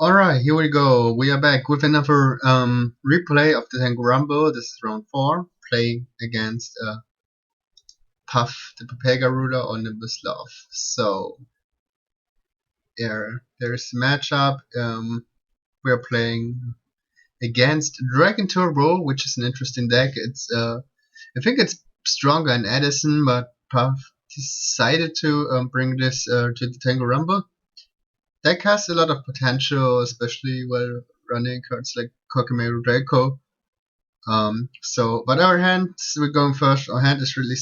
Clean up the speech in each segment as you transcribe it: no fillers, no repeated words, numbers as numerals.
Alright, here we go. We are back with another replay of the Tengu Rumble. This is round 4, playing against Puff, the Papega ruler, on the Bislav. So, there's the matchup. We are playing against Dragon Turbo, which is an interesting deck. I think it's stronger in Edison, but Puff decided to bring this to the Tengu Rumble. Deck has a lot of potential, especially while running cards like Kokemeru Draco. But our hand, we're going first. Our hand is really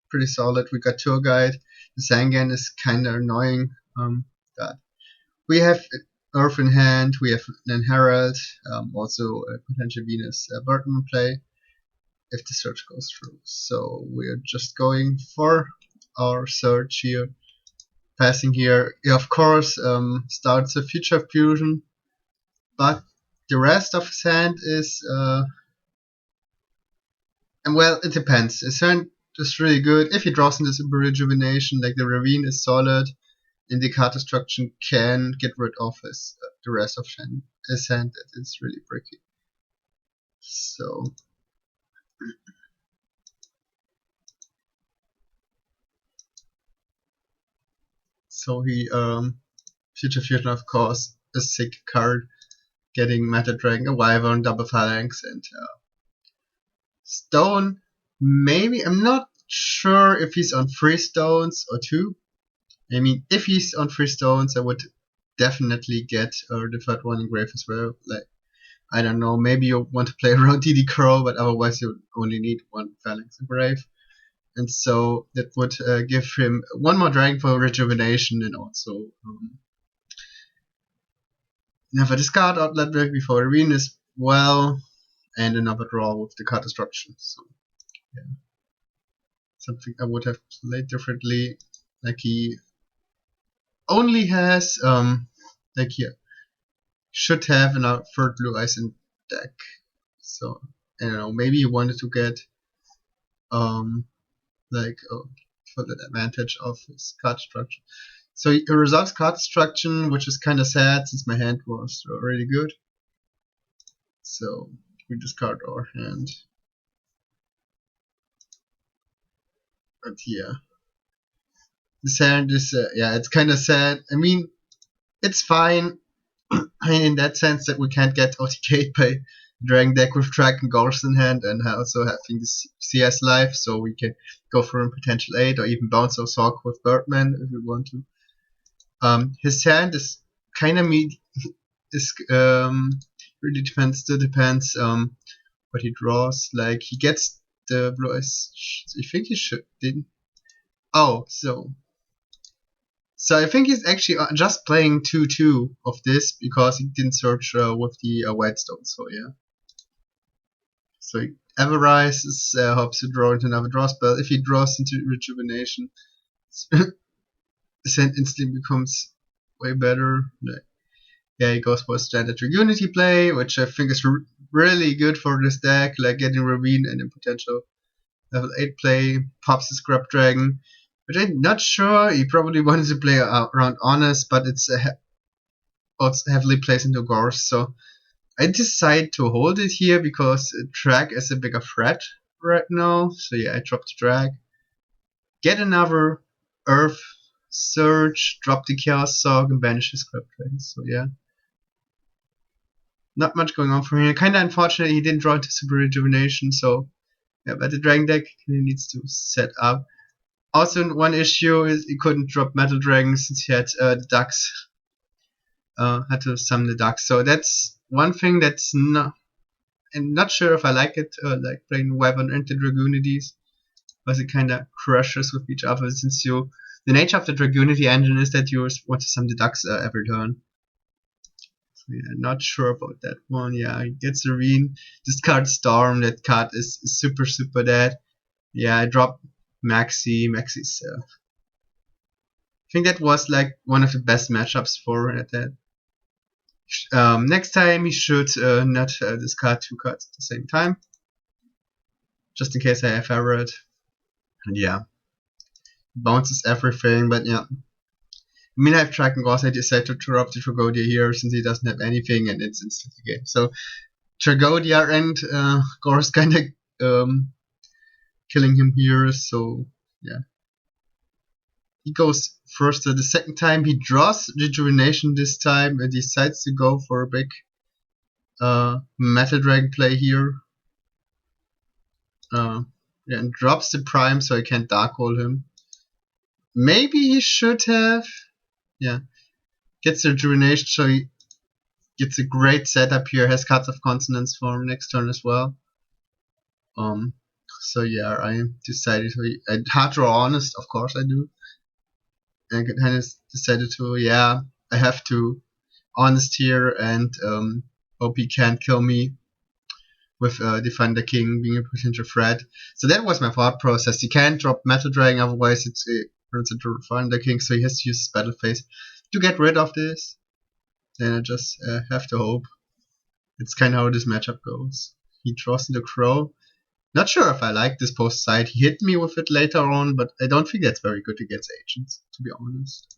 pretty solid. We got Tour Guide. The Zangan is kind of annoying. That we have Earth in hand. We have an Herald. Also a potential Venus Burton play if the search goes through. So we're just going for our search here. Passing here, of course, starts a Future Fusion, but the rest of his hand is, and well, it depends. His hand is really good. If he draws into Super Rejuvenation, like the Ravine is solid, and the card destruction can get rid of the rest of his hand. That is really bricky. So he Future Fusion, of course, a sick card. Getting Meta Dragon, a Wyvern, double Phalanx, and Stone. Maybe I'm not sure if he's on 3 stones or 2. I mean, if he's on 3 stones, I would definitely get the third one in grave as well. Like, I don't know, maybe you want to play around DD Crow, but otherwise you only need 1 Phalanx in grave. And so that would give him 1 more Dragon for Rejuvenation, and also never discard Outlet Break before Arena as well, and another draw with the card destruction. So yeah, something I would have played differently. Like he only has like here should have a third blue eyes in deck. So I don't know, maybe he wanted to get for the advantage of his card destruction. So he resolves card destruction, which is kind of sad since my hand was really good. So we discard our hand. But yeah, this hand is it's kind of sad. I mean, it's fine in that sense that we can't get OTK by Dragon deck with Dragon Ghost in hand and also having this CS life, so we can go for a potential 8 or even bounce our Sock with Birdman if we want to. His hand is kind of really depends. Still depends what he draws. Like he gets the blue eyes. I think he didn't. Oh, so I think he's actually just playing 2/2 of this because he didn't search with the white stone. So yeah. So he Everrise helps to draw into another draw spell. If he draws into Rejuvenation, his hand instantly becomes way better. Yeah, he goes for a standard Unity play, which I think is really good for this deck, like getting Ravine and a potential level 8 play, pops the Scrap Dragon, which I'm not sure. He probably wanted to play around Honest, but it's also heavily plays into Gorse, so I decide to hold it here because Drag is a bigger threat right now. So yeah, I drop the Drag, get another Earth Surge, drop the Chaos Sog, and banish the Scrap Dragon. So yeah. Not much going on for him. Kinda unfortunate he didn't draw into Super Rejuvenation, so yeah, but the Dragon deck needs to set up. Also, one issue is he couldn't drop Metal Dragon since he had the Ducks. Had to summon the Ducks. So that's one thing that's not. I'm not sure if I like it, like playing Wyvern into Dragoonities, because it kinda crushes with each other since the nature of the Dragoonity engine is that you want to summon the Ducks every turn. Yeah, not sure about that one. Yeah, he gets Serene. Discard Storm. That card is super, super dead. Yeah, I dropped Maxi. Maxi's. I think that was like one of the best matchups for that. Next time he should not discard 2 cards at the same time, just in case I have Everett. And yeah, bounces everything. But yeah, I mean, I have Dragon Gauss. I decided to drop the Tragodia here since he doesn't have anything, and it's instantly game. So Tragodia and Gauss kind of killing him here. So yeah, he goes first. The second time he draws Rejuvenation this time and decides to go for a big Metal Dragon play here. Yeah, and drops the Prime so I can't Dark Hole him. Maybe he should have. Yeah, gets the Rejuvenation so he gets a great setup here. Has Cards of Consonance for next turn as well. So yeah, I decided to. I hard draw honest, of course I do. I kind of decided to, yeah, I have to honest here and hope he can't kill me with Defender King being a potential threat. So that was my thought process. He can't drop Metal Dragon, otherwise it turns into Defender King, so he has to use his battle phase to get rid of this. Then I just have to hope. It's kind of how this matchup goes. He draws into Crow. Not sure if I like this post side. He hit me with it later on, but I don't think that's very good against agents, to be honest.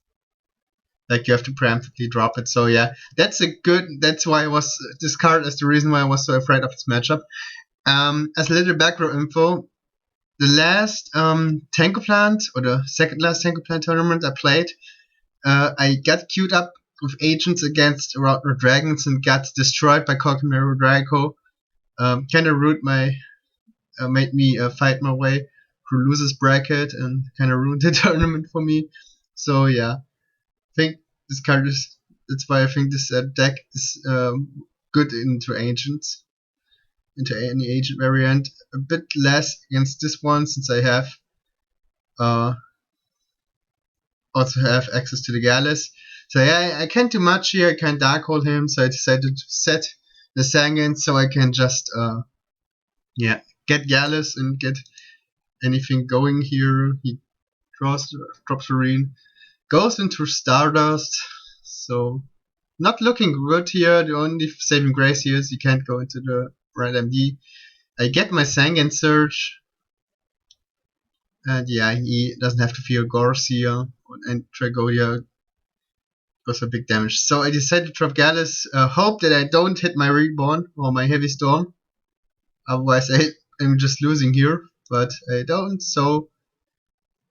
Like, you have to preemptively drop it. So yeah, that's why I was this card is the reason why I was so afraid of this matchup. As a little background info, the last Tengu Plant, or the second last Tengu Plant tournament I played, I got queued up with agents against Routner Dragons and got destroyed by Kokimero Draco. Kind of made me fight my way through losers bracket and kind of ruined the tournament for me. So yeah, I think this card is. That's why I think this deck is good into agents, into any agent variant. A bit less against this one since I have also have access to the Gallus. So yeah, I can't do much here. I can't Dark Hole him, so I decided to set the Sanguine so I can just yeah, get Gallus and get anything going here. He drops Serene, goes into Stardust, so not looking good here. The only saving grace here is you can't go into the right MD. I get my Sanguine Surge, and yeah, he doesn't have to fear Garcia, and Tragodia goes for big damage. So I decided to drop Gallus, hope that I don't hit my Reborn or my Heavy Storm, otherwise I'm just losing here, but I don't, so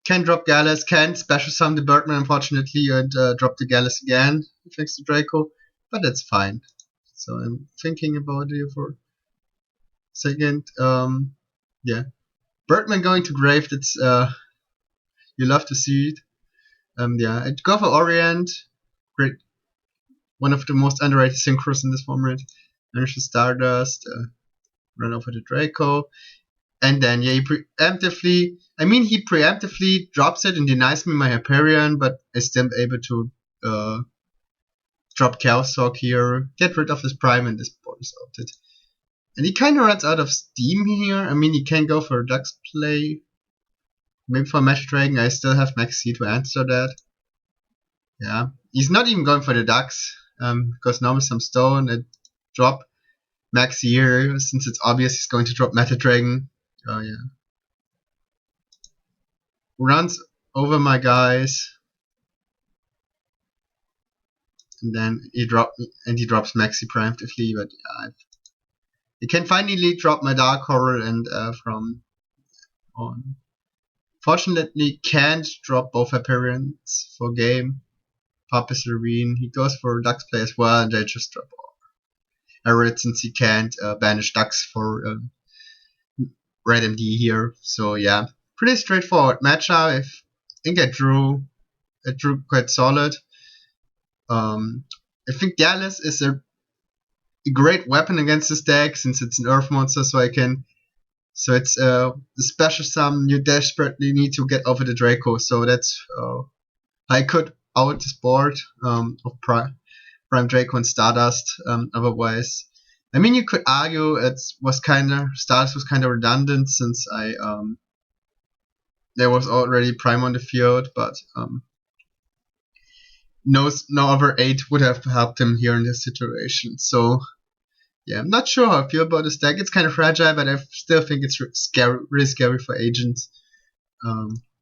can drop Gallus, can special summon the Birdman unfortunately and drop the Gallus again thanks to Draco, but that's fine. So I'm thinking about it for a second. Yeah, Birdman going to grave, that's you love to see it. Yeah, I'd go for Orient, great, one of the most underrated synchros in this format. Manage Stardust, run over the Draco. And then yeah, he preemptively drops it and denies me my Hyperion, but I still able to drop Chaos Hawk here, get rid of his Prime, and this board is outed. And he kinda runs out of steam here. I mean, he can go for a Dux play. Maybe for Mesh Dragon, I still have Max C to answer that. Yeah, he's not even going for the Dux, because normal some stone and drop Max here, since it's obvious he's going to drop Meta Dragon. Oh yeah. Runs over my guys, and then he drops Maxi preemptively, but he can finally drop my Dark Horror and from on. Fortunately, can't drop both Hyperions for game. Papa Serene, he goes for Dux play as well, and I just drop Arid since he can't banish Dux for Red MD here. So yeah, pretty straightforward matchup. I think I drew quite solid. I think Gallus is a great weapon against this deck since it's an Earth monster, so it's the special summon you desperately need to get over the Draco. So that's I could out this board of Prime Draco and Stardust. Otherwise, I mean, you could argue Stardust was kind of redundant since there was already Prime on the field, but no other 8 would have helped him here in this situation. So yeah, I'm not sure how I feel about this deck. It's kind of fragile, but I still think it's really scary for agents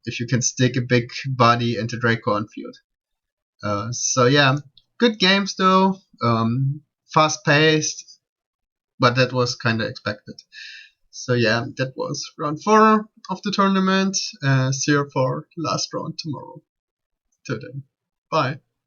if you can stick a big body into Draco on field. So yeah, good games though. Fast paced, but that was kind of expected. So yeah, that was round 4 of the tournament. See you for last round tomorrow. Till then, bye.